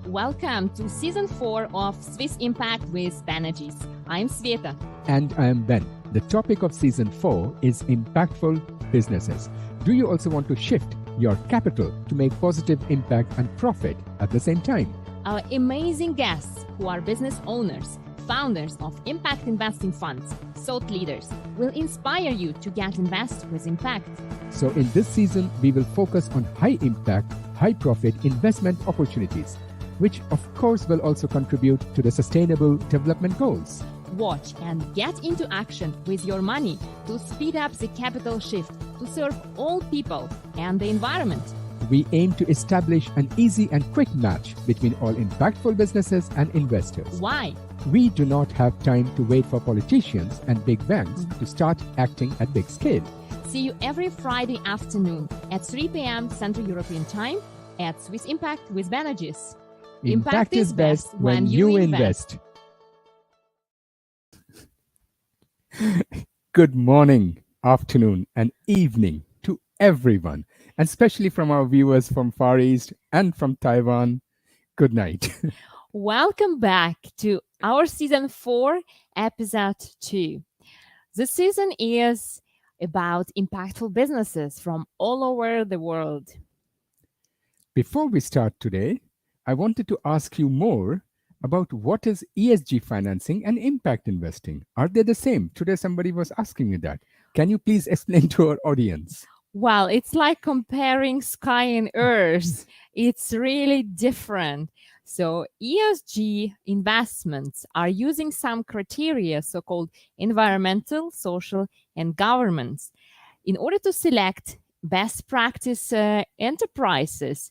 Welcome to Season 4 of Swiss Impact with Banerjee. I'm Sveta. And I am Ben. The topic of Season 4 is impactful businesses. Do you also want to shift your capital to make positive impact and profit at the same time? Our amazing guests, who are business owners, founders of impact investing funds, thought leaders, will inspire you to get invest with impact. So in this season, we will focus on high impact, high profit investment opportunities, which of course will also contribute to the sustainable development goals. Watch and get into action with your money to speed up the capital shift to serve all people and the environment. We aim to establish an easy and quick match between all impactful businesses and investors. Why? We do not have time to wait for politicians and big banks to start acting at big scale. See you every Friday afternoon at 3 p.m. Central European Time at Swiss Impact with Banerjee. Impact is best when you invest. Good morning, afternoon, and evening to everyone, and especially from our viewers from Far East and from Taiwan. Good night. Welcome back to our Season 4, Episode 2. This season is about impactful businesses from all over the world. Before we start today, I wanted to ask you more about what is ESG financing and impact investing. Are they the same? Today somebody was asking me that. Can you please explain to our audience? Well, it's like comparing sky and earth. It's really different. So ESG investments are using some criteria, so-called environmental, social, and governance, in order to select best practice enterprises.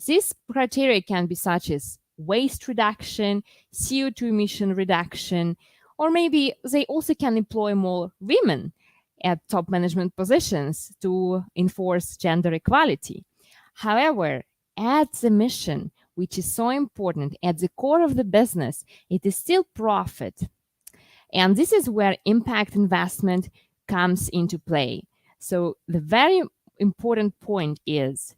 These criteria can be such as waste reduction, CO2 emission reduction, or maybe they also can employ more women at top management positions to enforce gender equality. However, at the mission, which is so important, at the core of the business, it is still profit. And this is where impact investment comes into play. So the very important point is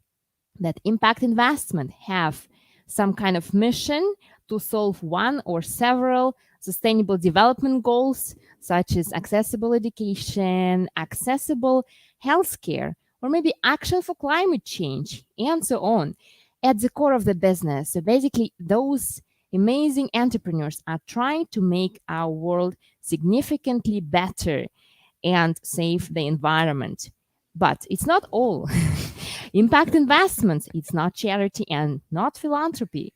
that impact investment have some kind of mission to solve one or several sustainable development goals, such as accessible education, accessible healthcare, or maybe action for climate change, and so on, at the core of the business. So basically, those amazing entrepreneurs are trying to make our world significantly better and save the environment. But it's not all. Impact investments, it's not charity and not philanthropy.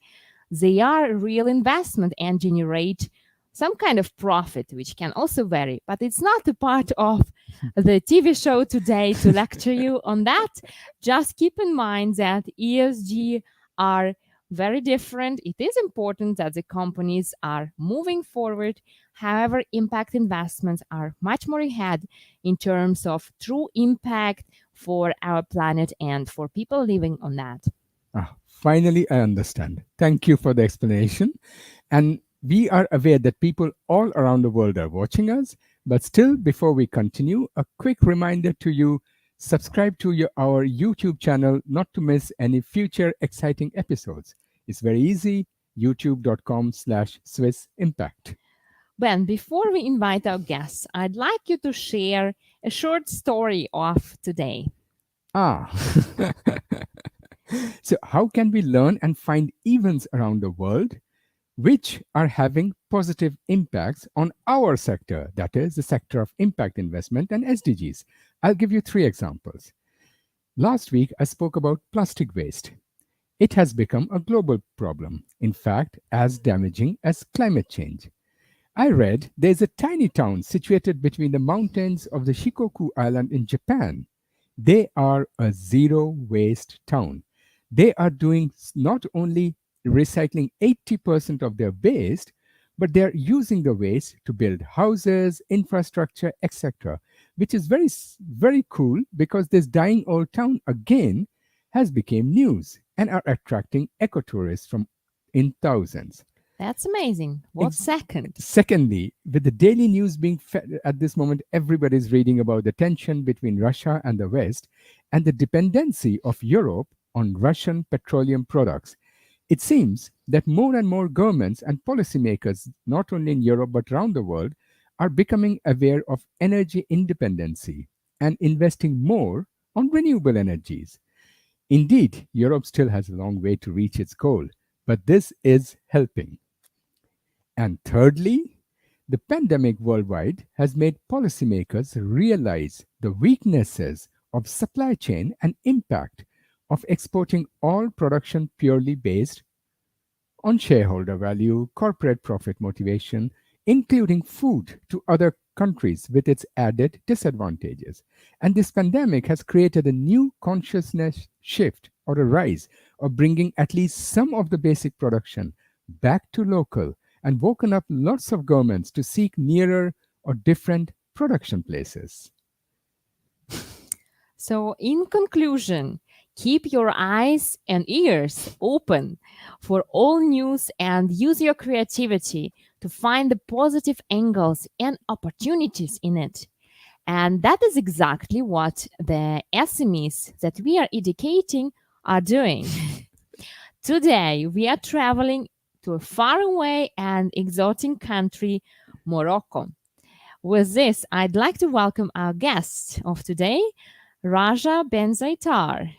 They are real investment and generate some kind of profit, which can also vary, but it's not a part of the TV show today to lecture you on that. Just keep in mind that ESG are very different. It is important that the companies are moving forward. However, impact investments are much more ahead in terms of true impact for our planet and for people living on that. Finally, I understand. Thank you for the explanation. And we are aware that people all around the world are watching us. But still, before we continue, a quick reminder to you, subscribe to our YouTube channel not to miss any future exciting episodes. It's very easy, youtube.com/Swiss Impact. Ben, before we invite our guests, I'd like you to share a short story of today. So how can we learn and find events around the world which are having positive impacts on our sector, that is the sector of impact investment and SDGs? I'll give you 3 examples. Last week, I spoke about plastic waste. It has become a global problem, in fact, as damaging as climate change. I read there's a tiny town situated between the mountains of the Shikoku Island in Japan. They are a zero waste town. They are doing not only recycling 80% of their waste, but they're using the waste to build houses, infrastructure, etc., which is very, very cool because this dying old town again has become news and are attracting ecotourists from in thousands. That's amazing. What's second? Secondly, with the daily news being fed at this moment, everybody's reading about the tension between Russia and the West and the dependency of Europe on Russian petroleum products. It seems that more and more governments and policymakers, not only in Europe but around the world, are becoming aware of energy independency and investing more on renewable energies. Indeed, Europe still has a long way to reach its goal, but this is helping. And thirdly, the pandemic worldwide has made policymakers realize the weaknesses of supply chain and impact of exporting all production purely based on shareholder value, corporate profit motivation, including food to other countries with its added disadvantages. And this pandemic has created a new consciousness shift or a rise of bringing at least some of the basic production back to local and woken up lots of governments to seek nearer or different production places. So, in conclusion, keep your eyes and ears open for all news and use your creativity to find the positive angles and opportunities in it. And that is exactly what the SMEs that we are educating are doing. Today, we are traveling to a faraway and exotic country, Morocco. With this, I'd like to welcome our guest of today, Raja Benzaitar.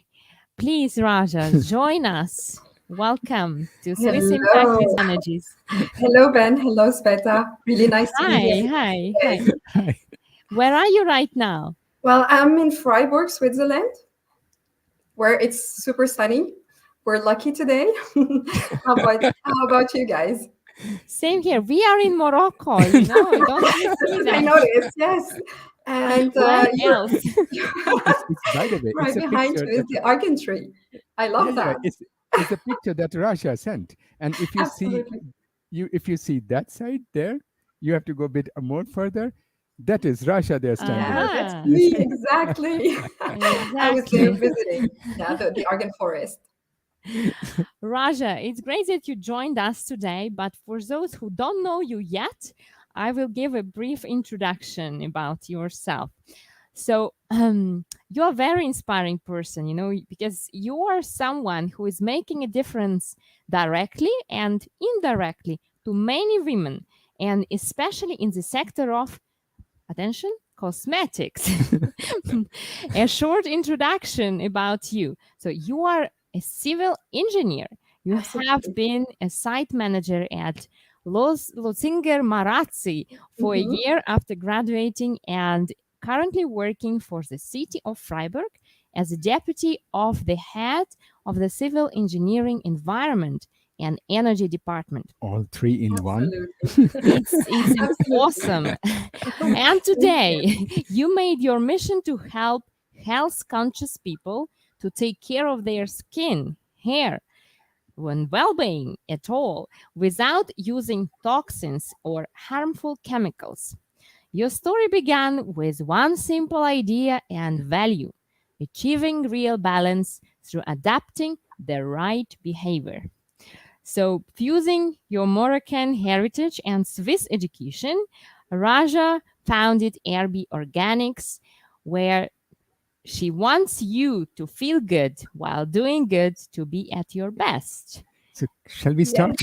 Please, Raja, join us. Welcome to Swiss Impact with Hello. Energies. Hello, Ben. Hello, Sveta. Really nice to be Hi, here hi, today. hi. Hi. Where are you right now? Well, I'm in Freiburg, Switzerland, where it's super sunny. We're lucky today. How about you guys? Same here. We are in Morocco, you know, don't you see I that? noticed, yes. And Where you're else? It's by the way, right it's a behind picture you is that the argan tree. I yeah, love yeah, that. it's a picture that Russia sent. And Absolutely. if you see that side there, you have to go a bit more further. That is Russia there standing. Yeah, that's Aha, You me, see? exactly. I was there exactly. visiting, yeah, the argan forest. Raja, it's great that you joined us today, but for those who don't know you yet, I will give a brief introduction about yourself. So, you're a very inspiring person, you know, because you are someone who is making a difference directly and indirectly to many women, and especially in the sector of, attention, cosmetics. A short introduction about you. So, you are a civil engineer. You have Absolutely. been a site manager at Losinger Marazzi for a Hmm. year after graduating and currently working for the city of Freiburg as a deputy of the head of the civil engineering environment and energy department. All three in one. Absolutely. It's Absolutely. awesome. And Thank you. today, you made your mission to help health conscious people to take care of their skin, hair, and well being at all without using toxins or harmful chemicals. Your story began with one simple idea and value: achieving real balance through adapting the right behavior. So, fusing your Moroccan heritage and Swiss education, Raja founded RB Organics, where she wants you to feel good while doing good to be at your best. So shall we Yes. start?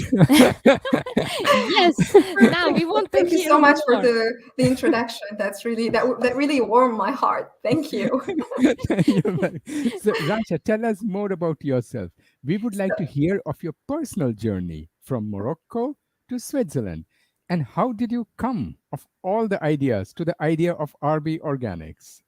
Yes, now we Perfect. want to Thank you hear so much for more. the introduction. That's really that really warmed my heart. Thank you. You're welcome. So, Rasha, tell us more about yourself. We would like So, to hear of your personal journey from Morocco to Switzerland. And how did you come of all the ideas to the idea of RB Organics?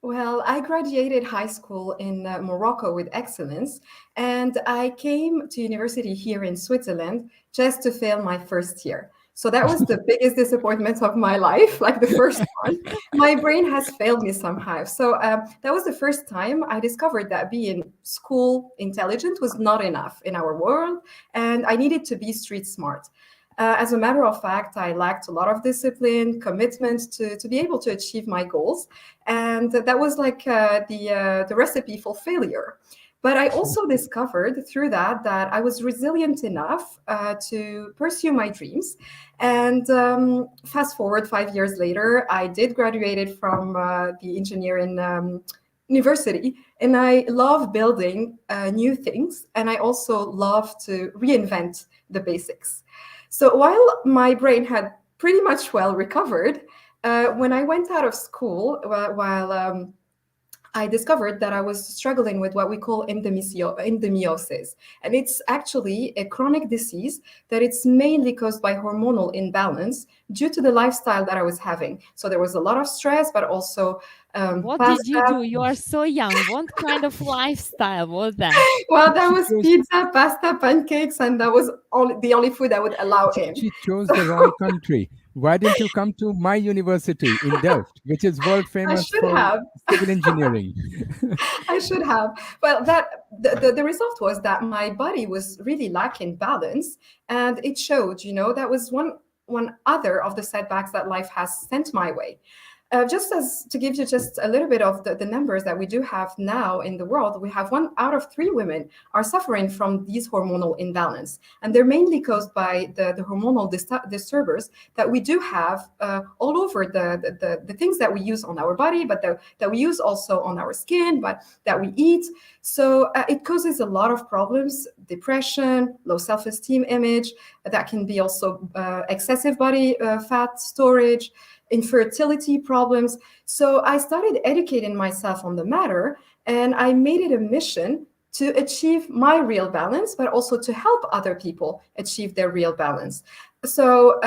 well, I graduated high school in Morocco with excellence, and I came to university here in Switzerland just to fail my first year. So that was the biggest disappointment of my life, like the first one. My brain has failed me somehow. So that was the first time I discovered that being school intelligent was not enough in our world, and I needed to be street smart. As a matter of fact, I lacked a lot of discipline, commitment to be able to achieve my goals. And that was like the recipe for failure. But I also discovered through that I was resilient enough to pursue my dreams. And fast forward 5 years later, I did graduated from the engineering university, and I love building new things, and I also love to reinvent the basics. So while my brain had pretty much well recovered, when I went out of school, while I discovered that I was struggling with what we call endometriosis. And it's actually a chronic disease that it's mainly caused by hormonal imbalance due to the lifestyle that I was having. So there was a lot of stress, but also What did you pasta. do? You are so young. What kind of lifestyle was that? Well, that She was chose, pizza, pasta, pancakes, and that was the only food I would allow in. she chose the wrong country. Why didn't you come to my university in Delft, which is world I famous should for have. civil engineering? I should have. Well, the result was that my body was really lacking balance, and it showed. That was one other of the setbacks that life has sent my way. Just as to give you just a little bit of the numbers that we do have now in the world, we have 1 out of 3 women are suffering from these hormonal imbalance, and they're mainly caused by the hormonal disturbers that we do have all over the things that we use on our body, but that we use also on our skin, but that we eat. So it causes a lot of problems: depression, low self-esteem image. That can be also excessive body fat storage, infertility problems. So I started educating myself on the matter, and I made it a mission to achieve my real balance, but also to help other people achieve their real balance. So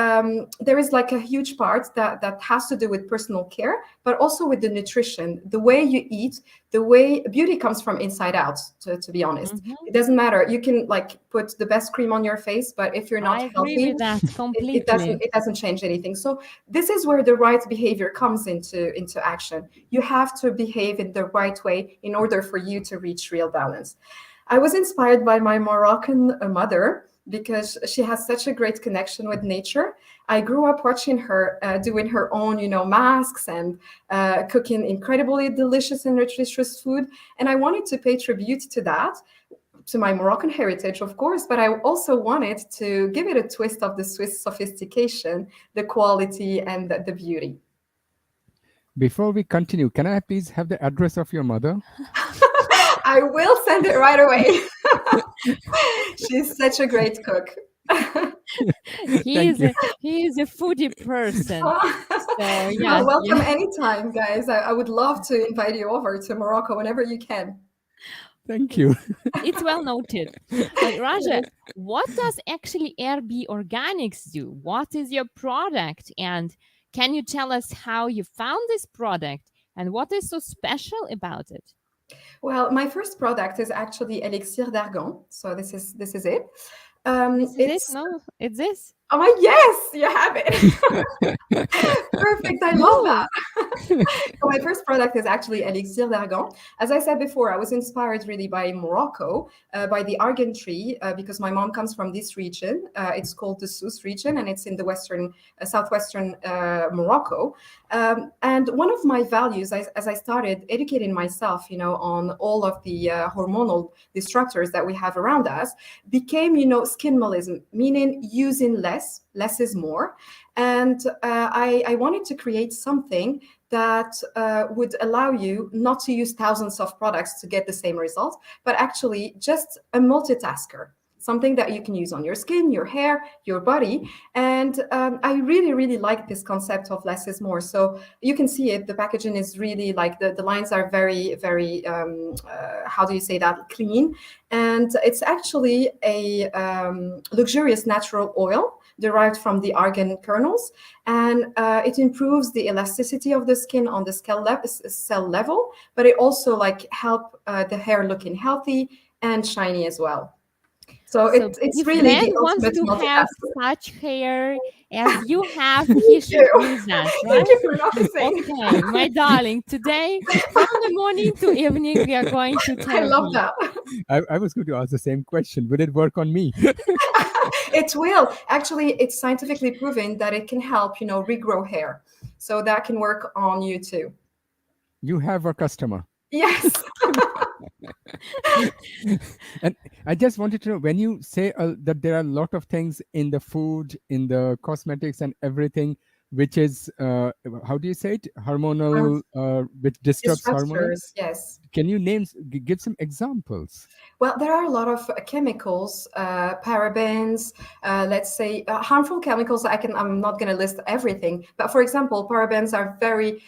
there is like a huge part that has to do with personal care, but also with the nutrition, the way you eat, the way beauty comes from inside out, to be honest. It doesn't matter. You can like put the best cream on your face, but if you're not I agree healthy, with that it completely. doesn't change anything. So this is where the right behavior comes into action. You have to behave in the right way in order for you to reach real balance. I was inspired by my Moroccan mother because she has such a great connection with nature. I grew up watching her doing her own, masks and cooking incredibly delicious and nutritious food. And I wanted to pay tribute to that, to my Moroccan heritage, of course, but I also wanted to give it a twist of the Swiss sophistication, the quality, and the beauty. Before we continue, can I please have the address of your mother? I will send it right away. She's such a great cook. He Thank is you. a foodie person. So You're yeah, welcome anytime, guys. I would love to invite you over to Morocco whenever you can. Thank you. it's well noted. But Raja, what does actually RB Organics do? What is your product? And can you tell us how you found this product and what is so special about it? Well, my first product is actually Elixir d'Argan. So this is it. This is it? It's No, it's this. Oh yes, you have it. Perfect. I love Cool. that. So my first product is actually Elixir d'Argan. As I said before, I was inspired really by Morocco, by the argan tree, because my mom comes from this region. It's called the Sousse region, and it's in the southwestern Morocco. And one of my values, as I started educating myself, on all of the hormonal disruptors that we have around us, became, skin minimalism, meaning using less is more. And I wanted to create something that would allow you not to use thousands of products to get the same result, but actually just a multitasker, something that you can use on your skin, your hair, your body. And I really, really like this concept of less is more. So you can see it, the packaging is really like the lines are very, very, how do you say that, clean. And it's actually a luxurious natural oil derived from the argan kernels. And it improves the elasticity of the skin on the cell level, but it also like help the hair looking healthy and shiny as well. So it's if really man the wants ultimate to have multitasker. such hair as you have, Me he should too. use that, Thank right? you for noticing. Okay, my darling, today from the morning to evening, we are going to I love therapy. that. I was going to ask the same question. Would it work on me? It will. Actually, it's scientifically proven that it can help, regrow hair. So that can work on you too. You have a customer. Yes. And I just wanted to know, when you say that there are a lot of things in the food, in the cosmetics and everything, which is how do you say it? Um, Hormonal, which disrupts hormonal. Disruptors, yes. Can you give some examples? Well, there are a lot of chemicals, parabens, let's say harmful chemicals. I'm not going to list everything, but for example, parabens are very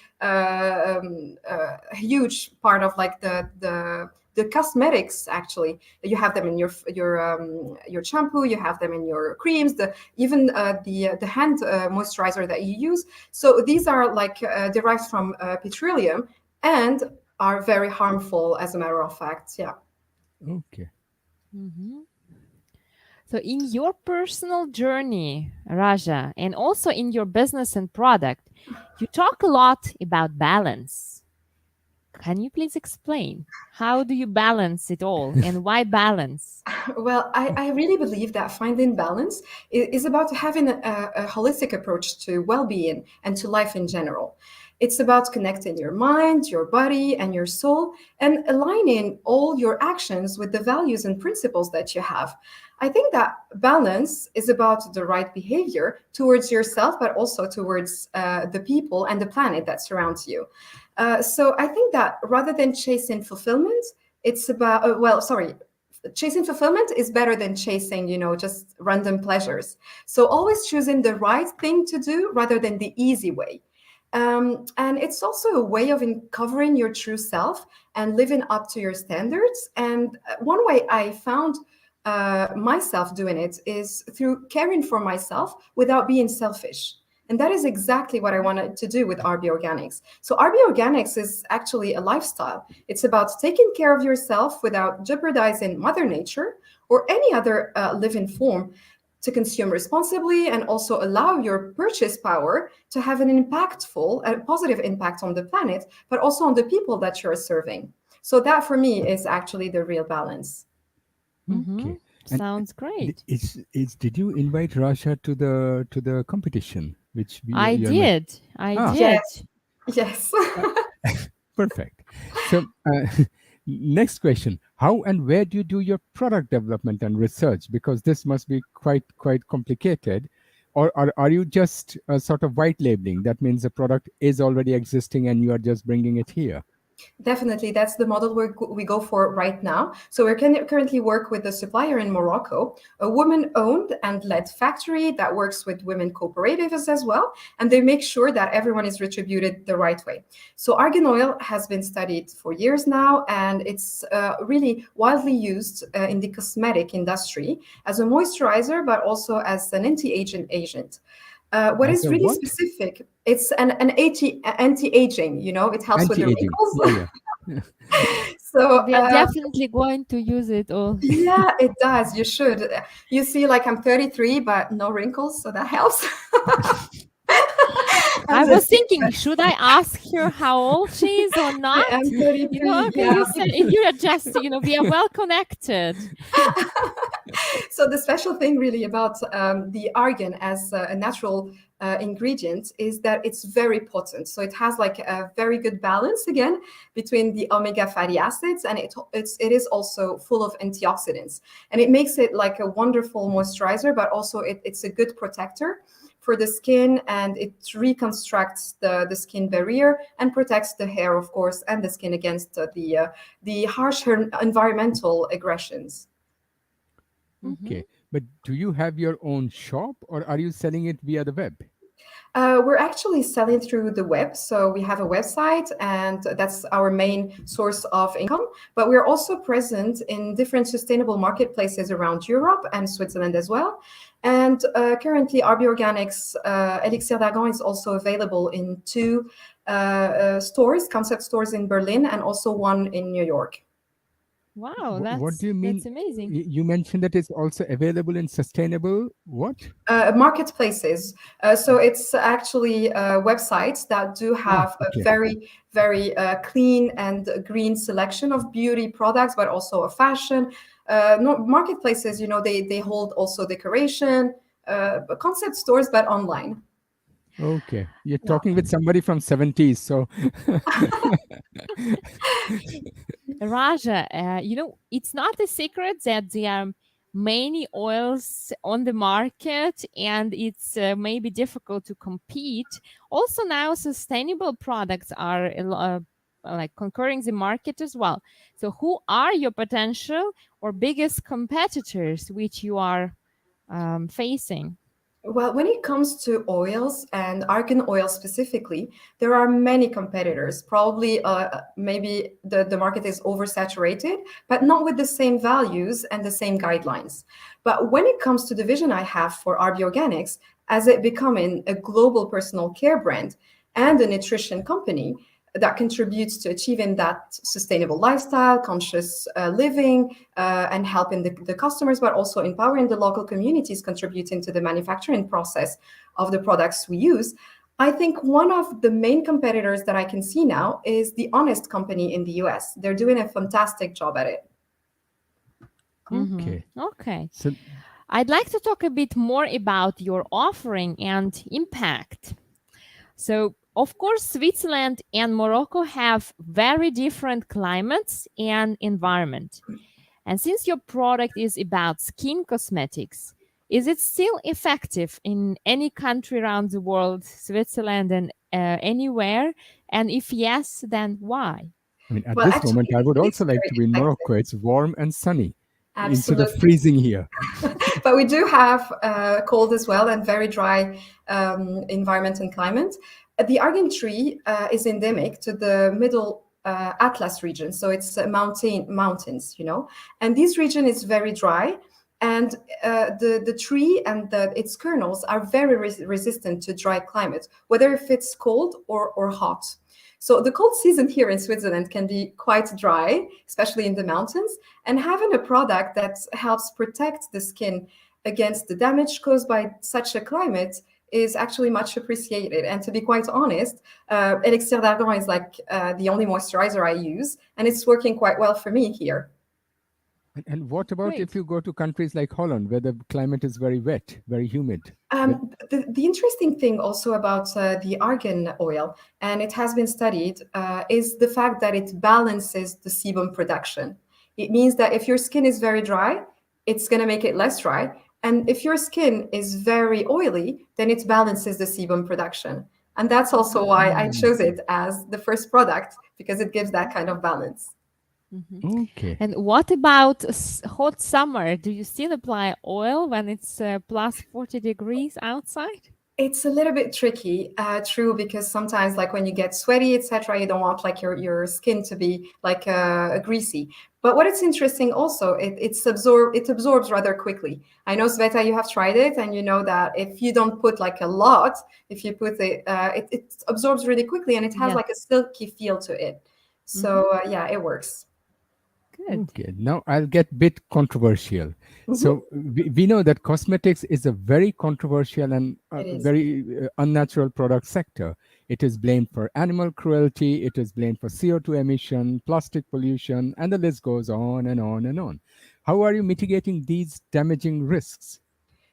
huge part of like the cosmetics. Actually, you have them in your shampoo, you have them in your creams, even the hand moisturizer that you use. So these are like derived from petroleum and are very harmful, as a matter of fact. Yeah. Okay. Mhm. So, in your personal journey, Raja, and also in your business and product, you talk a lot about balance. Can you please explain how do you balance it all and why balance? Well, I really believe that finding balance is about having a holistic approach to well being and to life in general. It's about connecting your mind, your body, and your soul, and aligning all your actions with the values and principles that you have. I think that balance is about the right behavior towards yourself, but also towards the people and the planet that surrounds you. So I think that rather than chasing fulfillment, it's about, sorry, chasing fulfillment is better than chasing, just random pleasures. So always choosing the right thing to do rather than the easy way. And it's also a way of uncovering your true self and living up to your standards. And one way I found myself doing it is through caring for myself without being selfish. And that is exactly what I wanted to do with RB Organics. So, RB Organics is actually a lifestyle. It's about taking care of yourself without jeopardizing Mother Nature or any other living form, to consume responsibly and also allow your purchase power to have a positive impact on the planet, but also on the people that you're serving. So, that for me is actually the real balance. Mhm. Okay. And Sounds great. did you invite Rasha to the competition which I you're making? did. I Ah, did. Yes, yes. uh, perfect. So, next question: how and where do you do your product development and research? Because this must be quite complicated. Or are you just sort of white labeling? That means the product is already existing and you are just bringing it here. Definitely, that's the model we go for right now. So we're currently work with a supplier in Morocco, a woman-owned and led factory that works with women cooperatives as well, and they make sure that everyone is retributed the right way. So argan oil has been studied for years now, and it's really widely used in the cosmetic industry as a moisturizer, but also as an anti-aging agent. What As is a really what? specific, it's an anti-aging, it helps with the Anti-aging. Yeah, wrinkles. yeah. So, We are definitely going to use it all. yeah, it does. You should. You see, like I'm 33, but no wrinkles, so that helps. I'm I was just kidding. thinking, should I ask her how old she is or I not? am 33. Okay, Yeah. you said you are just, we are well connected. So the special thing really about the argan as a natural ingredient is that it's very potent. So it has like a very good balance again between the omega fatty acids, and it is also full of antioxidants, and it makes it like a wonderful moisturizer, but also it's a good protector for the skin, and it reconstructs the skin barrier and protects the hair, of course, and the skin against the harsh environmental aggressions. Mhm. Okay. But do you have your own shop or are you selling it via the web? We're actually selling through the web. So we have a website, and that's our main source of income. But we're also present in different sustainable marketplaces around Europe and Switzerland as well. And currently, RB Organics Elixir d'Argan is also available in two stores, concept stores in Berlin, and also one in New York. Wow, What do you that's mean? amazing. You mentioned that it's also available in sustainable what? Marketplaces. So it's actually websites that do Ah, have a okay. very, very clean and green selection of beauty products, but also a fashion. No, marketplaces, they hold also decoration, concept stores, but online. Okay. You're Yeah. talking with somebody from 70s, so Raja, it's not a secret that there are many oils on the market, and it's maybe difficult to compete. Also, now sustainable products are like conquering the market as well. So, who are your potential or biggest competitors which you are facing? Well, when it comes to oils and argan oil specifically, there are many competitors. Probably, maybe the market is oversaturated, but not with the same values and the same guidelines. But when it comes to the vision I have for RB Organics, as it becoming a global personal care brand and a nutrition company, that contributes to achieving that sustainable lifestyle, conscious living, and helping the customers, but also empowering the local communities, contributing to the manufacturing process of the products we use. I think one of the main competitors that I can see now is the Honest Company in the US. They're doing a fantastic job at it. Okay. Okay. So I'd like to talk a bit more about your offering and impact. So, of course, Switzerland and Morocco have very different climates and environment. And since your product is about skin cosmetics, is it still effective in any country around the world, Switzerland and anywhere? And if yes, then why? I mean, at Well, this actually, moment, I would it also is like very to be in effective. Morocco. It's warm and sunny instead of Absolutely. freezing here. But we do have cold as well and very dry environment and climate. The argan tree is endemic to the middle Atlas region, so it's mountains, and this region is very dry. And the tree and its kernels are very resistant to dry climate, whether if it's cold or hot. So the cold season here in Switzerland can be quite dry, especially in the mountains, and having a product that helps protect the skin against the damage caused by such a climate is actually much appreciated. And to be quite honest, Elixir d'Argan is like the only moisturizer I use, and it's working quite well for me here. And what about Great. if you go to countries like Holland, where the climate is very wet, very humid? The interesting thing also about the argan oil, and it has been studied, is the fact that it balances the sebum production. It means that if your skin is very dry, it's going to make it less dry. And if your skin is very oily, then it balances the sebum production. And that's also why I chose it as the first product, because it gives that kind of balance. Okay. And what about hot summer? Do you still apply oil when it's plus 40 degrees outside? It's a little bit tricky, true, because sometimes, like when you get sweaty, etc., you don't want like your skin to be like greasy. But what is interesting also, it absorbs rather quickly. I know, Sveta, you have tried it, and you know that if you don't put like a lot, if you put it absorbs really quickly, and it has Yeah. like a silky feel to it. So yeah, it works. Good. Okay, now I'll get bit controversial. Mhm. So we know that cosmetics is a very controversial and It is. very unnatural product sector. It is blamed for animal cruelty, it is blamed for CO2 emission, plastic pollution, and the list goes on and on and on. How are you mitigating these damaging risks?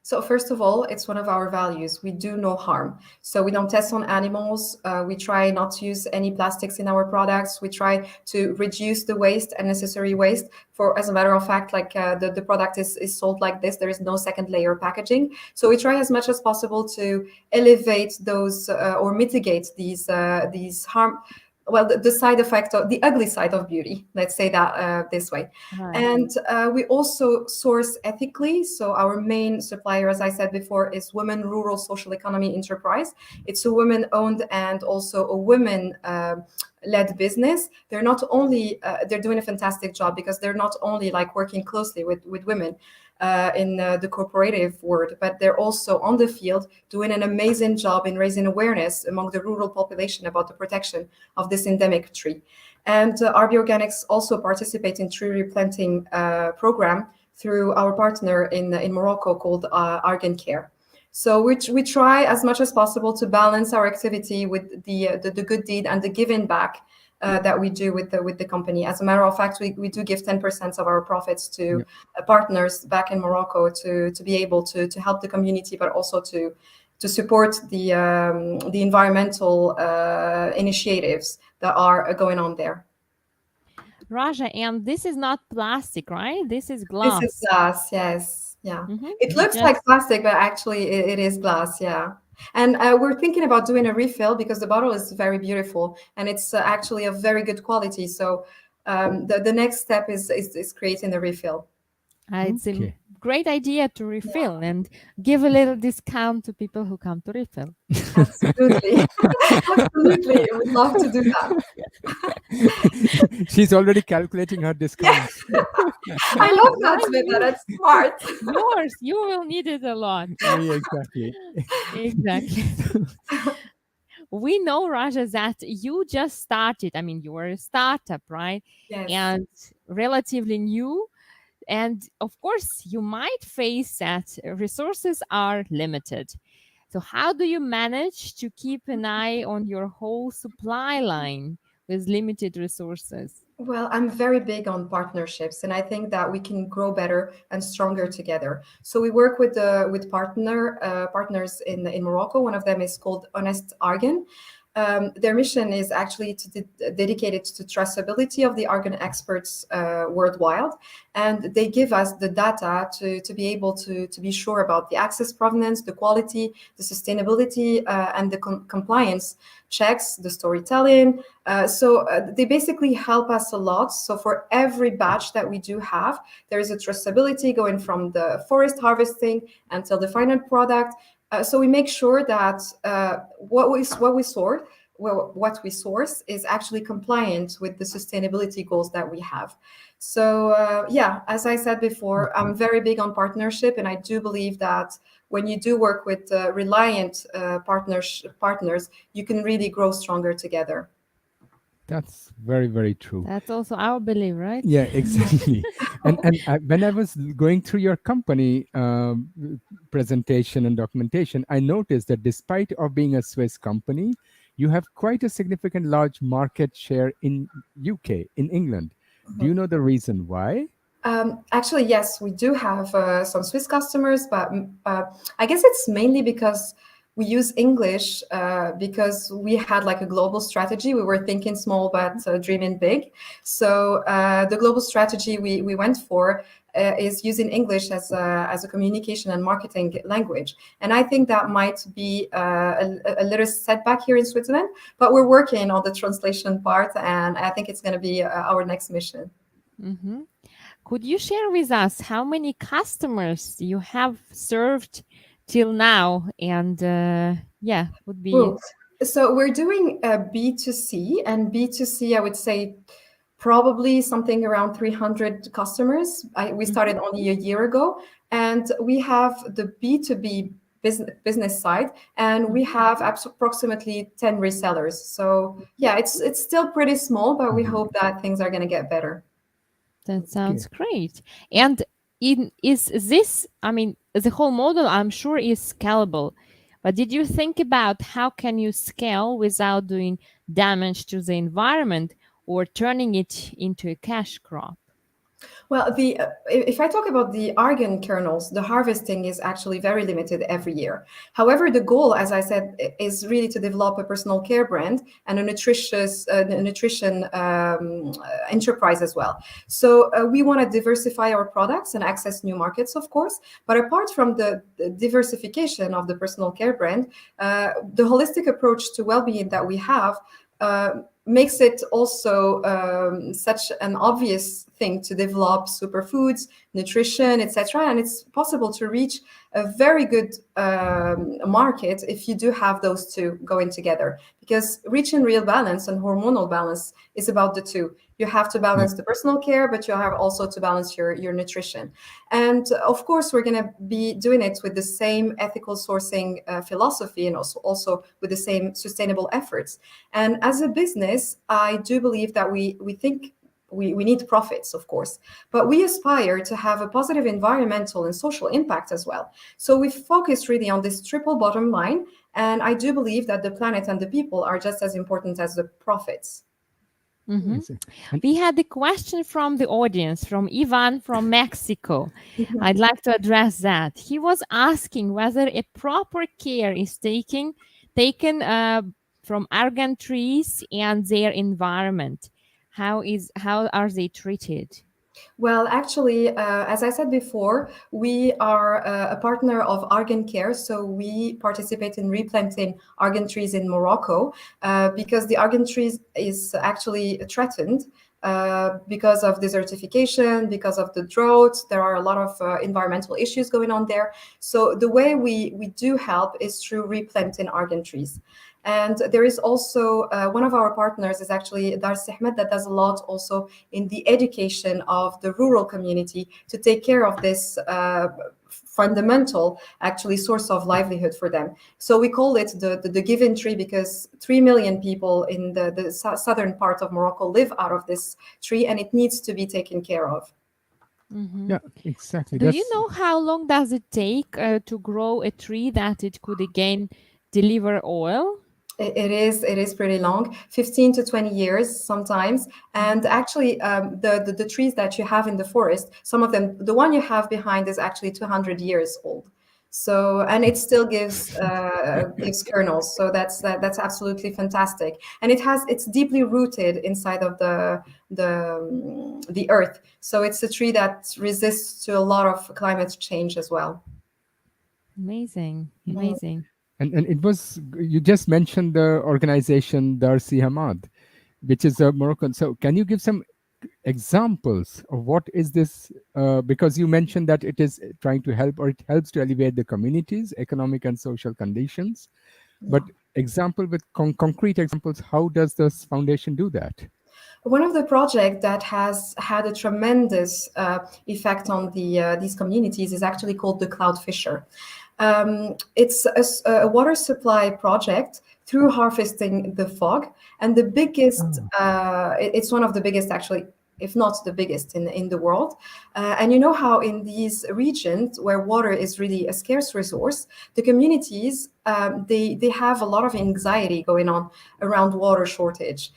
So first of all, it's one of our values. We do no harm. So we don't test on animals. We try not to use any plastics in our products. We try to reduce the waste, unnecessary waste. For as a matter of fact, like the product is sold like this. There is no second layer packaging. So we try as much as possible to elevate those or mitigate these harm. Well, the side effect of the ugly side of beauty, let's say that this way. Right. And we also source ethically. So our main supplier, as I said before, is Women Rural Social Economy Enterprise. It's a women-owned and also a women-led business. They're not only they're doing a fantastic job, because they're not only like working closely with women in the corporative world, but they're also on the field doing an amazing job in raising awareness among the rural population about the protection of this endemic tree. And RB Organics also participate in tree replanting program through our partner in Morocco called Argan Care. So we try as much as possible to balance our activity with the good deed and the giving back that we do with the company. As a matter of fact, we do give 10% of our profits to partners back in Morocco to be able to help the community, but also to support the environmental initiatives that are going on there. Raja, and this is not plastic, right? This is This is glass. glass, yes. Yeah. It Mm-hmm. looks like Just plastic, but actually it is glass, yeah. And we're thinking about doing a refill because the bottle is very beautiful and it's actually of very good quality. So the next step is creating the refill. it's a Okay. great idea to refill and give a little discount to people who come to refill. Absolutely. Absolutely. We'd love to do that. She's already calculating her Yeah, discounts. I Yeah, love why that, Sveta. you? That's smart. Yours, you will need it a lot. Yeah, Yeah, exactly. exactly. We know, Raja, that you just started. I mean, you were a startup, right? Yes. And relatively new. And of course, you might face that resources are limited. So, how do you manage to keep an eye on your whole supply line with limited resources? Well, I'm very big on partnerships, and I think that we can grow better and stronger together. So we work with partners in Morocco. One of them is called Honest Argan. Their mission is actually dedicated to traceability of the argan experts worldwide, and they give us the data to be able to be sure about the access provenance, the quality, the sustainability, and the compliance checks, the storytelling. They basically help us a lot. So for every batch that we do have, there is a traceability going from the forest harvesting until the final product. So we make sure that what we source is actually compliant with the sustainability goals that we have. So yeah, as I said before, I'm very big on partnership, and I do believe that when you do work with reliant partners, you can really grow stronger together. That's very, very true. That's also our belief, right? Yeah, exactly. And when I was going through your company presentation and documentation, I noticed that despite of being a Swiss company, you have quite a significant large market share in UK, in England. Do you know the reason why? Actually, yes, we do have some Swiss customers, but I guess it's mainly because we use English because we had like a global strategy. We were thinking small but dreaming big. So the global strategy we went for is using English as a communication and marketing language. And I think that might be a little setback here in Switzerland, but we're working on the translation part, and I think it's going to be our next mission. Mm-hmm. Could you share with us how many customers you have served till now? And yeah, would be Ooh. So we're doing B2C, and B2C, I would say probably something around 300 customers. We Mhm. started only a year ago, and we have the B2B business side, and we have approximately 10 resellers. So yeah, it's still pretty small, but we Mhm. hope that things are going to get better. That Okay. sounds great. And is this, I mean, the whole model, I'm sure, is scalable. But did you think about how can you scale without doing damage to the environment or turning it into a cash crop? Well, the if I talk about the argan kernels, the harvesting is actually very limited every year. However, the goal, as I said, is really to develop a personal care brand and a nutritious nutrition enterprise as well. So we want to diversify our products and access new markets, of course. But apart from the diversification of the personal care brand, the holistic approach to well-being that we have. Makes it also such an obvious thing to develop superfoods, nutrition, etc. And it's possible to reach a very good market if you do have those two going together. Because reaching real balance and hormonal balance is about the two. You have to Yeah. balance the personal care, but you have also to balance your nutrition. And of course, we're going to be doing it with the same ethical sourcing philosophy and also with the same sustainable efforts. And as a business, I do believe that we think we need profits, of course, but we aspire to have a positive environmental and social impact as well. So we focus really on this triple bottom line. And I do believe that the planet and the people are just as important as the profits. Mhm. Yes. And We had a question from the audience, from Ivan from Mexico. I'd like to address that. He was asking whether a proper care is taken from argan trees and their environment. How are they treated? Well, actually, as I said before, we are a partner of Argan Care, so we participate in replanting argan trees in Morocco because the argan trees is actually threatened because of desertification, because of the drought. There are a lot of environmental issues going on there. So the way we do help is through replanting argan trees. And there is also one of our partners is actually Dar Sehmet that does a lot also in the education of the rural community to take care of this fundamental actually source of livelihood for them. So we call it the given tree because 3 million people in the southern part of Morocco live out of this tree and it needs to be taken care of. Mhm. Yeah, exactly. Do you That's know how long does it take to grow a tree that it could again deliver oil? It is pretty long, 15 to 20 years sometimes. And actually, the trees that you have in the forest, some of them, the one you have behind is actually 200 years old. So, and it still gives kernels. So that's absolutely fantastic. And it's deeply rooted inside of the earth. So it's a tree that resists to a lot of climate change as well. Amazing, Mm. amazing. and it was you just mentioned the organization Darcy Hamad, which is a Moroccan. So can you give some examples of what is this? Because you mentioned that it is trying to help or it helps to alleviate the community's economic and social conditions. But Yeah. example with concrete examples, how does this foundation do that? One of the projects that has had a tremendous effect on these communities is actually called the Cloud Fisher. It's a water supply project through harvesting the fog, and the biggest. Oh. It's one of the biggest, actually, if not the biggest in the world. And you know how in these regions where water is really a scarce resource, the communities they have a lot of anxiety going on around water shortage.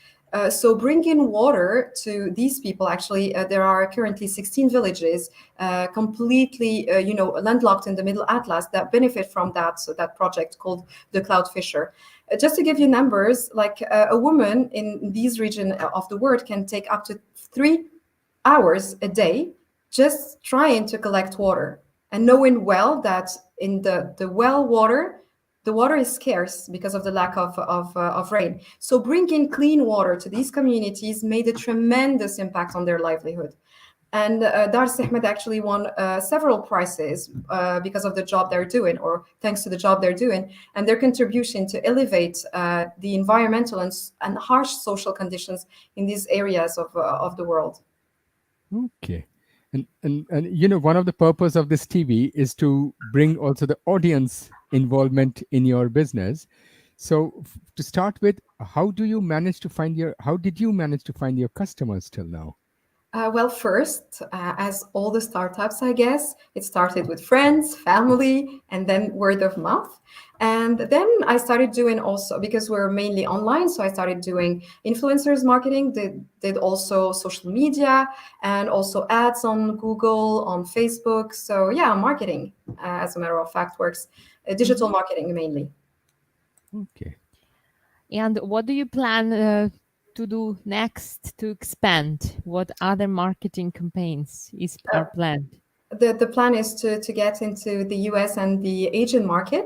So bringing water to these people, actually, there are currently 16 villages completely, landlocked in the Middle Atlas that benefit from that project called the Cloud Fisher. Just to give you numbers, like a woman in these region of the world can take up to 3 hours a day just trying to collect water and knowing well that in the well water the water is scarce because of the lack of rain. So bringing clean water to these communities made a tremendous impact on their livelihood. And Dar Sehmed actually won several prizes because of the job they're doing, or thanks to the job they're doing, and their contribution to elevate the environmental and harsh social conditions in these areas of the world. Okay. And one of the purpose of this TV is to bring also the audience involvement in your business. So to start with, how did you manage to find your customers till now? Well, first, as all the startups, I guess, it started with friends, family, and then word of mouth. And then I started doing also, because we're mainly online, so I started doing influencers marketing, did also social media, and also ads on Google, on Facebook. So yeah, marketing, as a matter of fact, works. Digital Mhm. marketing mainly. Okay. And what do you plan to do next to expand? What other marketing campaigns are planned? The plan is to get into the US and the Asian market,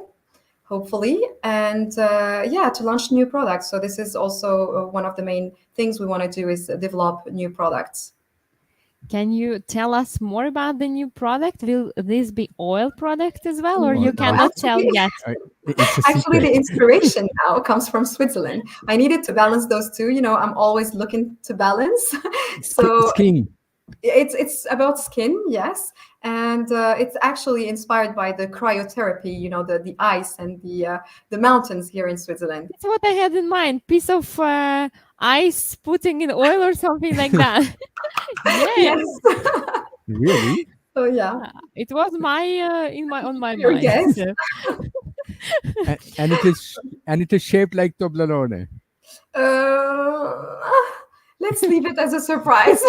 hopefully, and yeah, to launch new products. So this is also one of the main things we want to do is develop new products. Can you tell us more about the new product? Will this be oil product as well, or Oh you No, no, cannot tell actually, yet? it's a actually, the secret. inspiration now comes from Switzerland. I needed to balance those two. You know, I'm always looking to balance. So Skiing. it's about skin, yes, and it's actually inspired by the cryotherapy. You know, the ice and the mountains here in Switzerland. That's what I had in mind. Piece of ice putting in oil or something like that. Yes, Yes. Really? So yeah, it was my in my on my your mind. guess. So, And it is shaped like Toblerone. Uh, Let's leave it as a surprise.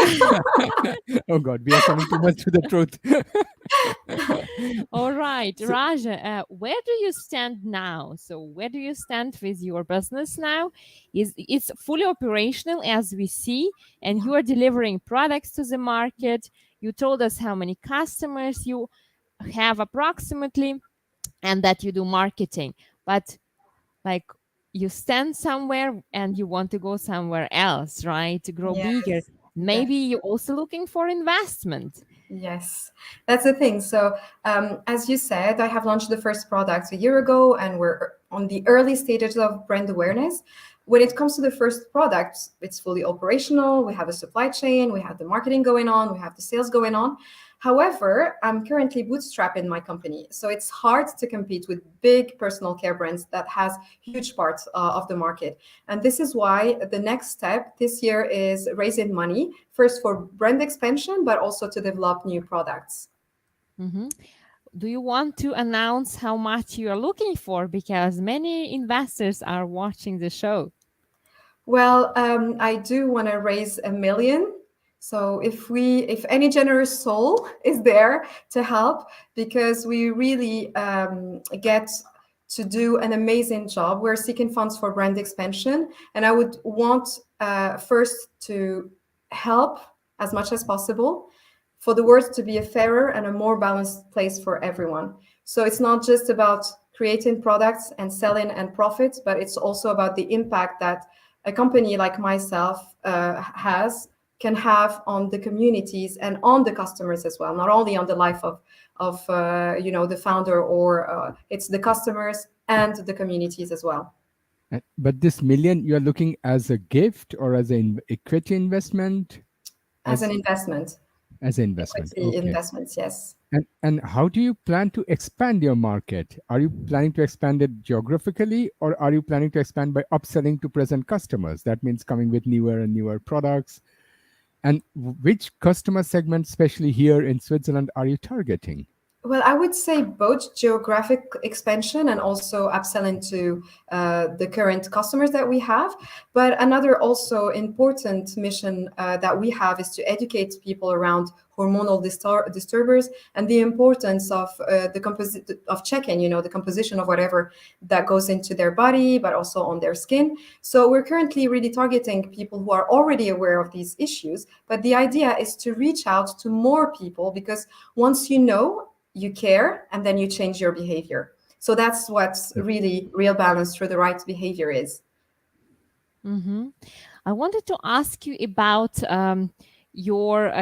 Oh God, we are coming too much to the truth. All right, So, Raja, where do you stand now? So, where do you stand with your business now? Is it's fully operational as we see, and you are delivering products to the market. You told us how many customers you have approximately, and that you do marketing. But like you stand somewhere and you want to go somewhere else, right? To grow bigger. Yes, Maybe definitely. you're also looking for investment. Yes, that's the thing. So, as you said, I have launched the first product a year ago, and we're on the early stages of brand awareness. When it comes to the first product, it's fully operational. We have a supply chain, we have the marketing going on, we have the sales going on. However, I'm currently bootstrapping my company, so it's hard to compete with big personal care brands that has huge parts of the market. And this is why the next step this year is raising money, first for brand expansion, but also to develop new products. Mhm. Do you want to announce how much you are looking for? Because many investors are watching the show. Well, I do want to raise 1 million. So if any generous soul is there to help, because we really get to do an amazing job. We're seeking funds for brand expansion, and I would want first to help as much as possible for the world to be a fairer and a more balanced place for everyone. So it's not just about creating products and selling and profit, but it's also about the impact that a company like myself can have on the communities and on the customers as well, not only on the life of the founder, or it's the customers and the communities as well. but this million, you are looking as a gift or as an equity investment? As an As investment, as an investment. equity Okay. investments, yes. And how do you plan to expand your market? Are you planning to expand it geographically, or are you planning to expand by upselling to present customers? That means coming with newer and newer products. And which customer segment, especially here in Switzerland, are you targeting? Well, I would say both geographic expansion and also upselling to the current customers that we have. But another also important mission that we have is to educate people around hormonal disturbers and the importance of of checking, the composition of whatever that goes into their body, but also on their skin. So we're currently really targeting people who are already aware of these issues. But the idea is to reach out to more people, because once you know, you care, and then you change your behavior. So that's what's really real balance through the right behavior is. Mhm. I wanted to ask you about your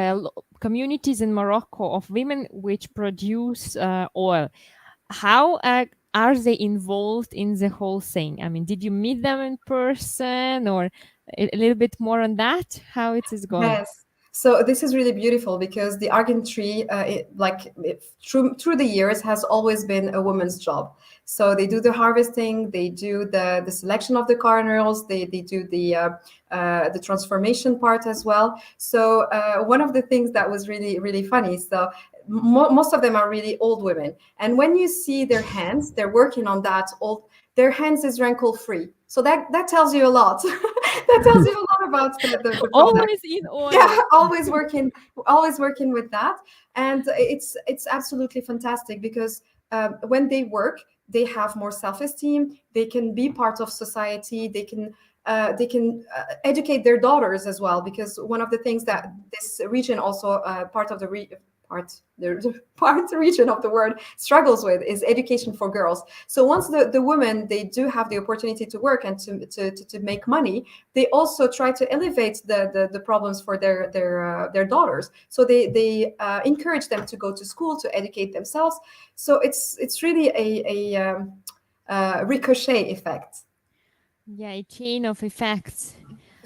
communities in Morocco of women which produce oil. How are they involved in the whole thing? I mean, did you meet them in person, or a little bit more on that? How it is going? Yes. So this is really beautiful, because the argan tree, through the years, has always been a woman's job. So they do the harvesting, they do the selection of the kernels, they do the transformation part as well. So one of the things that was really really funny. So most of them are really old women, and when you see their hands, they're working on that old. Their hands is wrinkle free. So that tells you a lot. That tells you a lot about the product. Always in oil. Yeah, always working with that. And it's absolutely fantastic, because when they work, they have more self-esteem, they can be part of society, they can educate their daughters as well, because one of the things that this region also part of the part region of the world struggles with is education for girls. So once the women, they do have the opportunity to work and to make money, they also try to elevate the problems for their daughters. So they encourage them to go to school to educate themselves. So it's really a ricochet effect. Yeah, a chain of effects,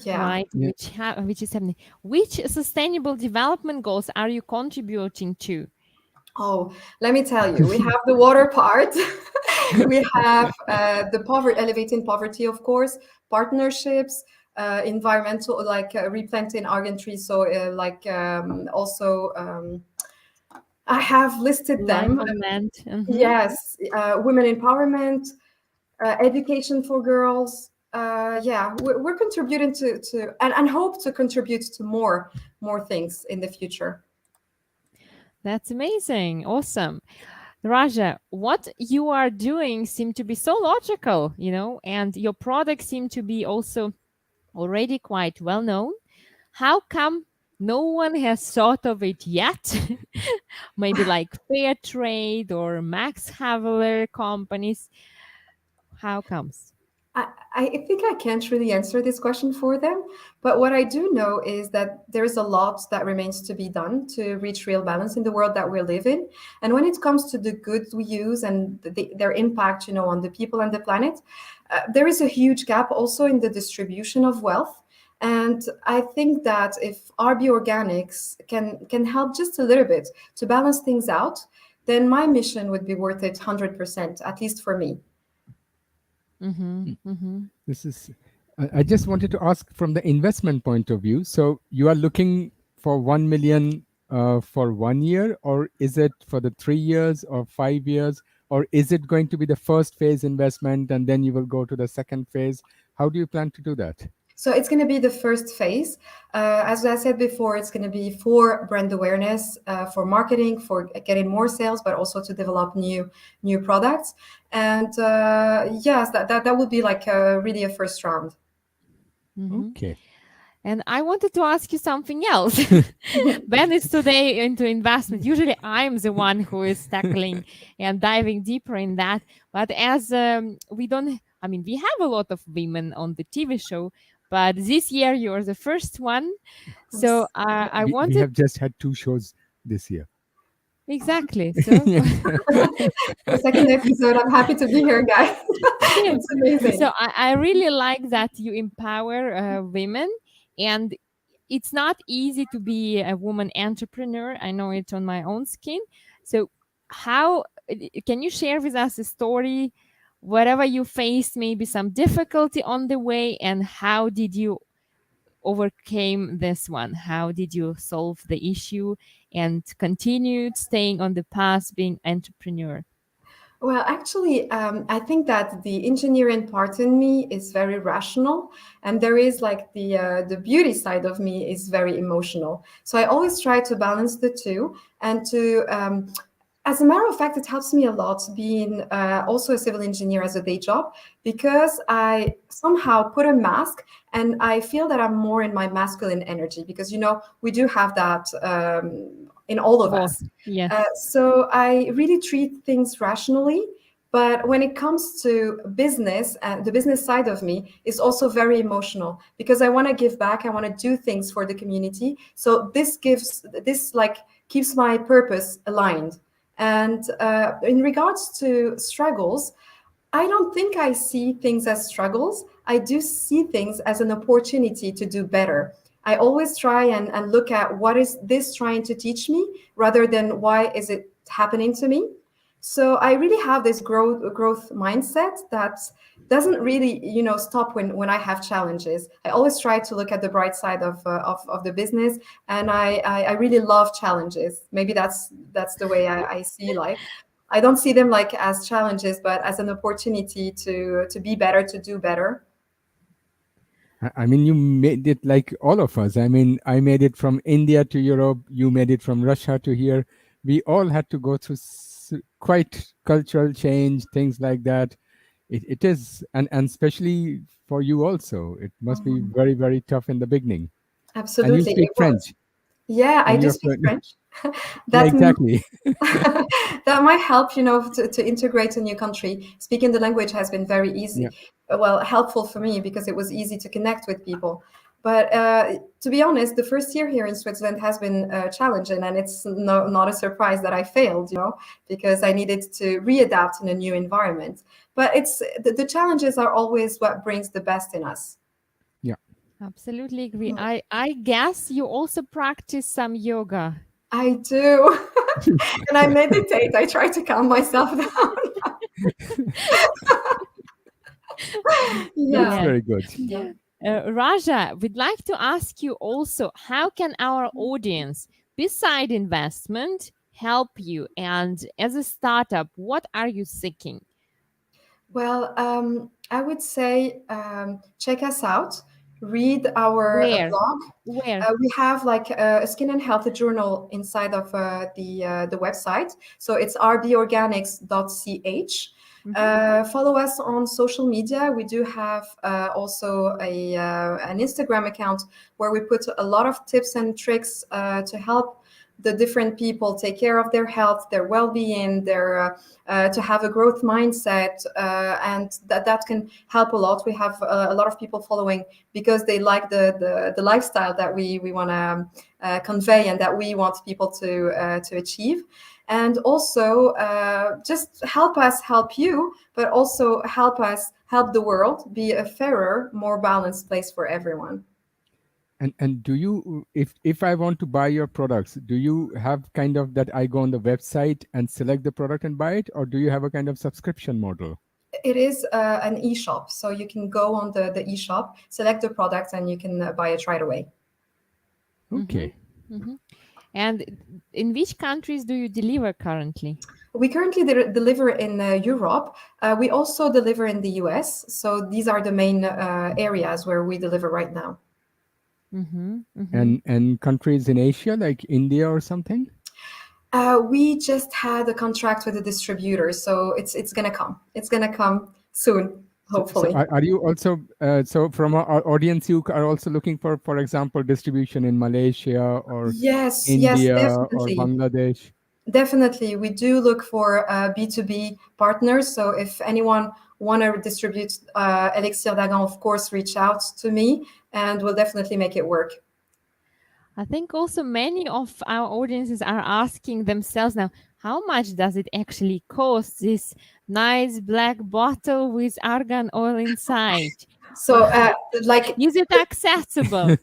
Yeah. right? Yeah. Which is happening. Which sustainable development goals are you contributing to? Oh, let me tell you, we have the water part. We have the poverty, elevating poverty, of course, partnerships, environmental, like replanting argan trees. So, also, I have listed them. Environment. Mhm. Yes, women empowerment, education for girls, yeah, we're contributing to and hope to contribute to more things in the future. That's amazing. Awesome. Raja, what you are doing seem to be so logical, and your products seem to be also already quite well known. How come no one has thought of it yet? Maybe like fair trade or Max Havelaar companies. How comes? I, I think I can't really answer this question for them, but what I do know is that there's a lot that remains to be done to reach real balance in the world that we live in. And when it comes to the goods we use and their impact, on the people and the planet, there is a huge gap also in the distribution of wealth. And I think that if RB Organics can help just a little bit to balance things out, then my mission would be worth it 100%, at least for me. Mm-hmm, mm-hmm. This is, I just wanted to ask from the investment point of view. So you are looking for 1 million for 1 year, or is it for the 3 years or 5 years, or is it going to be the first phase investment and then you will go to the second phase? How do you plan to do that? So it's going to be the first phase. As I said before, it's going to be for brand awareness, for marketing, for getting more sales, but also to develop new products. And yes, that would be like really a first round. Mm-hmm. Okay. And I wanted to ask you something else. Ben is today into investment. Usually I'm the one who is tackling and diving deeper in that. But as we have a lot of women on the TV show, but this year you're the first one. So I We wanted have just had 2 shows this year. exactly. So The second episode, I'm happy to be here, guys. It's amazing. So I really like that you empower women, and it's not easy to be a woman entrepreneur. I know it on my own skin. So how can you share with us a story, whatever you faced, maybe some difficulty on the way, and how did you overcame this one? How did you solve the issue and continued staying on the path being entrepreneur? Well, actually, I think that the engineering part in me is very rational, and there is like the beauty side of me is very emotional. So I always try to balance the two, and to as a matter of fact, it helps me a lot being also a civil engineer as a day job, because I somehow put a mask and I feel that I'm more in my masculine energy, because we do have that in all of Both, us. yes. So I really treat things rationally. But when it comes to business, the business side of me is also very emotional, because I want to give back. I want to do things for the community. So this like keeps my purpose aligned. And in regards to struggles, I don't think I see things as struggles. I do see things as an opportunity to do better. I always try and look at what is this trying to teach me, rather than why is it happening to me. So I really have this growth mindset that doesn't really stop when I have challenges. I always try to look at the bright side of the business, and I really love challenges. Maybe that's the way I see life. I don't see them like as challenges, but as an opportunity to be better, to do better. I mean, you made it like all of us. I mean, I made it from India to Europe. You made it from Russia to here. We all had to go through quite cultural change, things like that. It is, and especially for you also, it must be Mhm. very, very tough in the beginning. And you Absolutely, speak it was. French, Yeah, I and do you're speak French. yeah, That exactly. that might help, to integrate a new country. Speaking the language has been very Yeah. easy, well, helpful for me, because it was easy to connect with people. But to be honest, the first year here in Switzerland has been challenging, and it's not a surprise that I failed, because I needed to readapt in a new environment. But the challenges are always what brings the best in us. Yeah. Absolutely agree. Mm. I guess you also practice some yoga. I do. And I meditate. I try to calm myself down. That's Yeah. Yes. very good. Yeah. Raja, we'd like to ask you also, how can our audience, beside investment, help you? And as a startup, what are you seeking? Well, I would say check us out, read our Where? blog. Where? We have like a skin and health journal inside of the website. So it's rborganics.ch. Follow us on social media. We do have also an Instagram account where we put a lot of tips and tricks to help the different people take care of their health, their well-being, their to have a growth mindset, and that can help a lot. We have a lot of people following because they like the lifestyle that we want to convey and that we want people to achieve. And also just help us help you, but also help us help the world be a fairer, more balanced place for everyone. And do you, if I want to buy your products, do you have kind of that I go on the website and select the product and buy it, or do you have a kind of subscription model? It is an e-shop, so you can go on the e-shop, select the product, and you can buy it right away. Okay. And in which countries do you deliver currently? We currently deliver in Europe. We also deliver in the US. So these are the main areas where we deliver right now. And countries in Asia like India or something? We just had a contract with a distributor, so it's gonna come. It's gonna come soon, hopefully. So are you also so from our audience, you are also looking for example, distribution in Malaysia or Yes, India or definitely. Bangladesh? Definitely, we do look for B2B partners. So if anyone want to distribute Elixir d'Argan, of course, reach out to me, and we'll definitely make it work. I think also many of our audiences are asking themselves now, how much does it actually cost, this nice black bottle with argan oil inside? So, like, Is it accessible?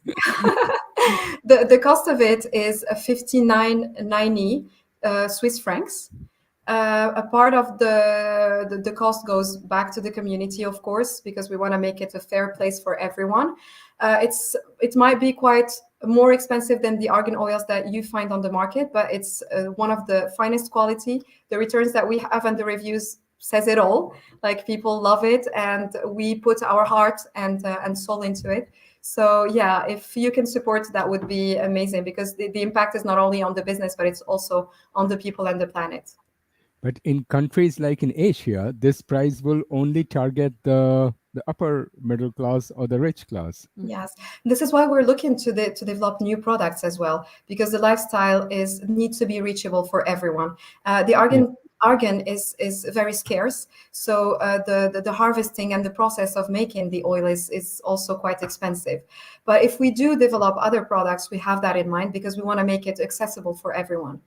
the cost of it is 59.90 Swiss francs. A part of the cost goes back to the community, of course, because we want to make it a fair place for everyone. It might be quite more expensive than the argan oils that you find on the market, but it's one of the finest quality. The returns that we have and the reviews says it all. Like, people love it, and we put our heart and soul into it. So yeah, if you can support, that would be amazing, because the impact is not only on the business, but it's also on the people and the planet. But in countries like in Asia, this price will only target the upper middle class or the rich class. Yes, this is why we're looking to develop new products as well, because the lifestyle needs to be reachable for everyone. The argan is very scarce, so the harvesting and the process of making the oil is also quite expensive. But if we do develop other products, we have that in mind, because we want to make it accessible for everyone.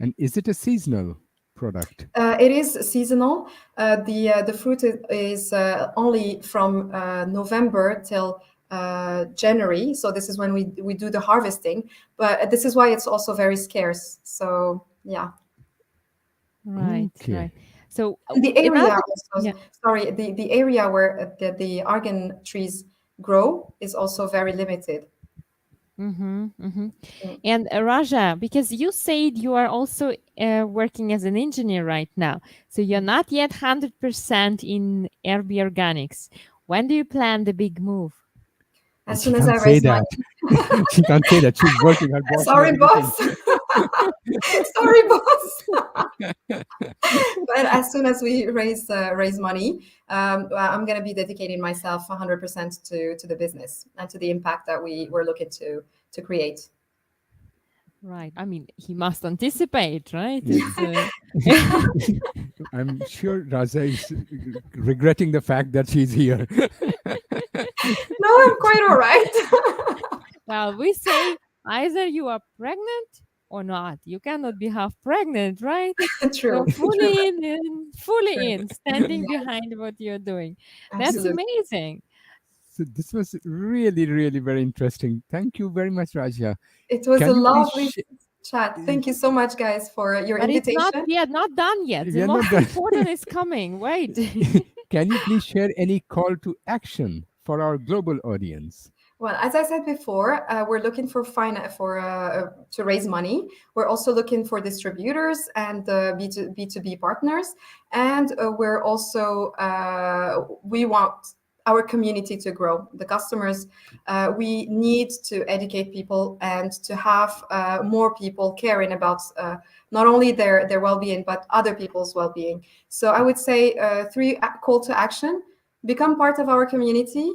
And is it a seasonal product? It is seasonal. The fruit is only from November till January. So this is when we do the harvesting. But this is why it's also very scarce. So yeah. Right, Okay. right. So The area another- also, yeah. sorry, the area where the argan trees grow is also very limited. And Raja, because you said you are also working as an engineer right now, so you're not yet 100% in RB Organics. When do you plan the big move? As She soon as I can't say raise that. money. She can't say that. She's working her boss. and Sorry, everything. boss. Sorry, boss. But as soon as we raise money, I'm going to be dedicating myself 100% to the business and to the impact that we're looking to create. Right. I mean, he must anticipate, right? Yeah. I'm sure Raja is regretting the fact that she's here. No, I'm quite all right. Well, we say either you are pregnant or not. You cannot be half pregnant, right? True. So fully in, standing behind what you're doing. That's Absolutely. amazing. So this was really, really very interesting. Thank you very much, Raja. It was Can a you please lovely chat. Thank you so much, guys, for your But it's invitation. not done yet. We The are not most done. important is coming. Wait. Can you please share any call to action for our global audience? Well, as I said before, we're looking for to raise money. We're also looking for distributors and B2B partners, and we're also we want our community to grow. The customers, we need to educate people and to have more people caring about not only their well-being but other people's well-being. So I would say 3 call to action: become part of our community.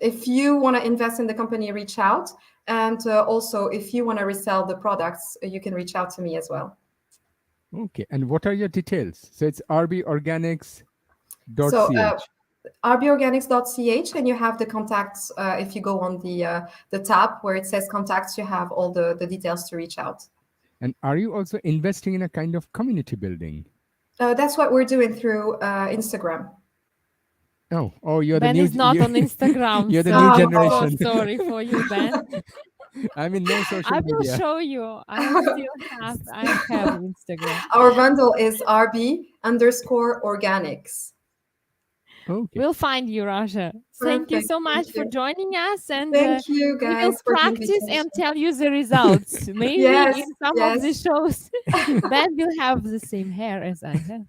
If you want to invest in the company, reach out. And also, if you want to resell the products, you can reach out to me as well. Okay. And what are your details? So it's rborganics.ch. So rborganics.ch, and you have the contacts. If you go on the tab where it says contacts, you have all the details to reach out. And are you also investing in a kind of community building? That's what we're doing through Instagram. Oh, you're Ben the new. is not on Instagram. You're the so new I'm generation. so sorry for you, Ben. I'm in no social I will media. show you. I have Instagram. Our bundle is RB_organics. Okay. We'll find you, Raja. Thank you Perfect. so much Thank for you. joining us, and Thank you, we will guys, for the practice and invitation. tell you the results. Maybe Yes, in some of the yes. shows, Ben will have the same hair as I have.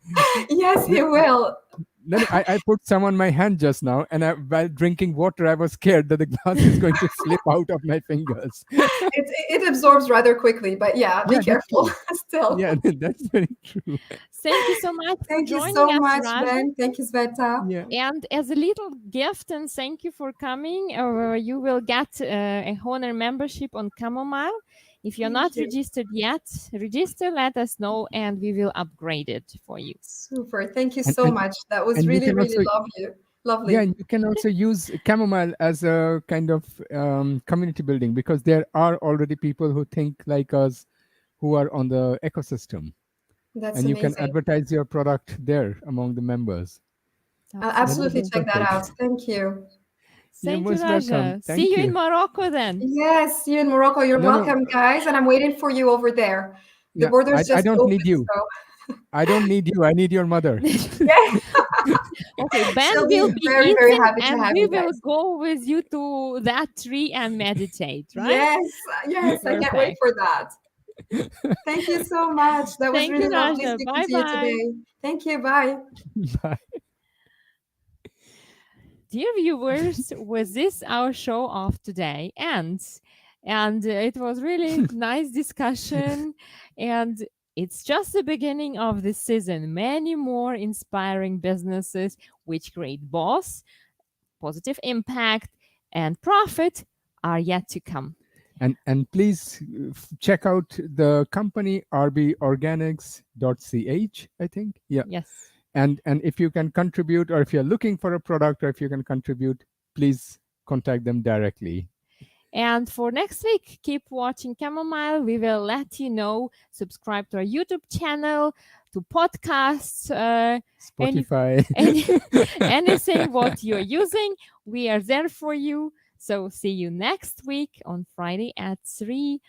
Yes, you will. No, I put some on my hand just now, and while drinking water, I was scared that the glass is going to slip out of my fingers. It absorbs rather quickly, but yeah, be Yeah, that's careful true. still. Yeah, that's very true. Thank you so much for Thank you joining so us, much, Raja. Ben. Thank you, Sveta. Yeah. And as a little gift, and thank you for coming, you will get a Honor membership on Chamomile. If you're Thank not you. registered yet, register, let us know, and we will upgrade it for you. Super. Thank you And- so and- much. That was and you really, can really also- lovely. Yeah, and you can also use chamomile as a kind of community building, because there are already people who think like us who are on the ecosystem. That's And you amazing. can advertise your product there among the members. I'll absolutely be check that perfect. out. Thank you. You're Thank you, most Raja. welcome. Thank See you in you. Morocco then. Yes, see you in Morocco. You're No, no. welcome, guys, and I'm waiting for you over there. The Yeah, border's I just don't opened, need you. so I don't need you. I need your mother. yeah. Okay, Ben She'll will be be very, very eating, happy to and have we you will guys. go with you to that tree and meditate, right? Yes, I can't wait for that. Thank you so much. That was Thank really you, lovely Raja. speaking to you Bye-bye. today. Thank you. Bye. Bye. Dear viewers, with this our show of today ends, and it was really nice discussion, and it's just the beginning of this season. Many more inspiring businesses which create both positive impact and profit are yet to come. And please check out the company rborganics.ch, I think. Yeah. Yes. And if you can contribute, or if you're looking for a product, or if you can contribute, please contact them directly. And for next week, keep watching Chamomile. We will let you know. Subscribe to our YouTube channel, to podcasts, Spotify. anything what you're using. We are there for you. So see you next week on Friday at 3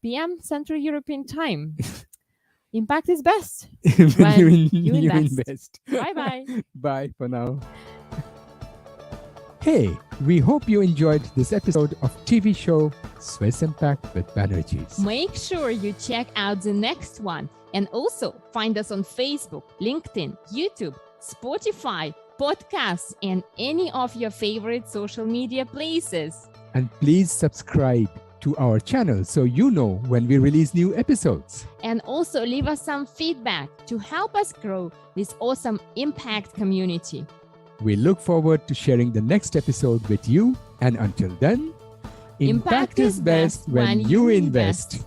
p.m. Central European Time. Impact is best when you invest. Bye-bye. Bye for now. Hey, we hope you enjoyed this episode of TV show Swiss Impact with Banerjee. Make sure you check out the next one, and also find us on Facebook, LinkedIn, YouTube, Spotify, podcasts, and any of your favorite social media places. And please subscribe to our channel so you know when we release new episodes. And also leave us some feedback to help us grow this awesome impact community. We look forward to sharing the next episode with you. And until then, impact is best when you invest.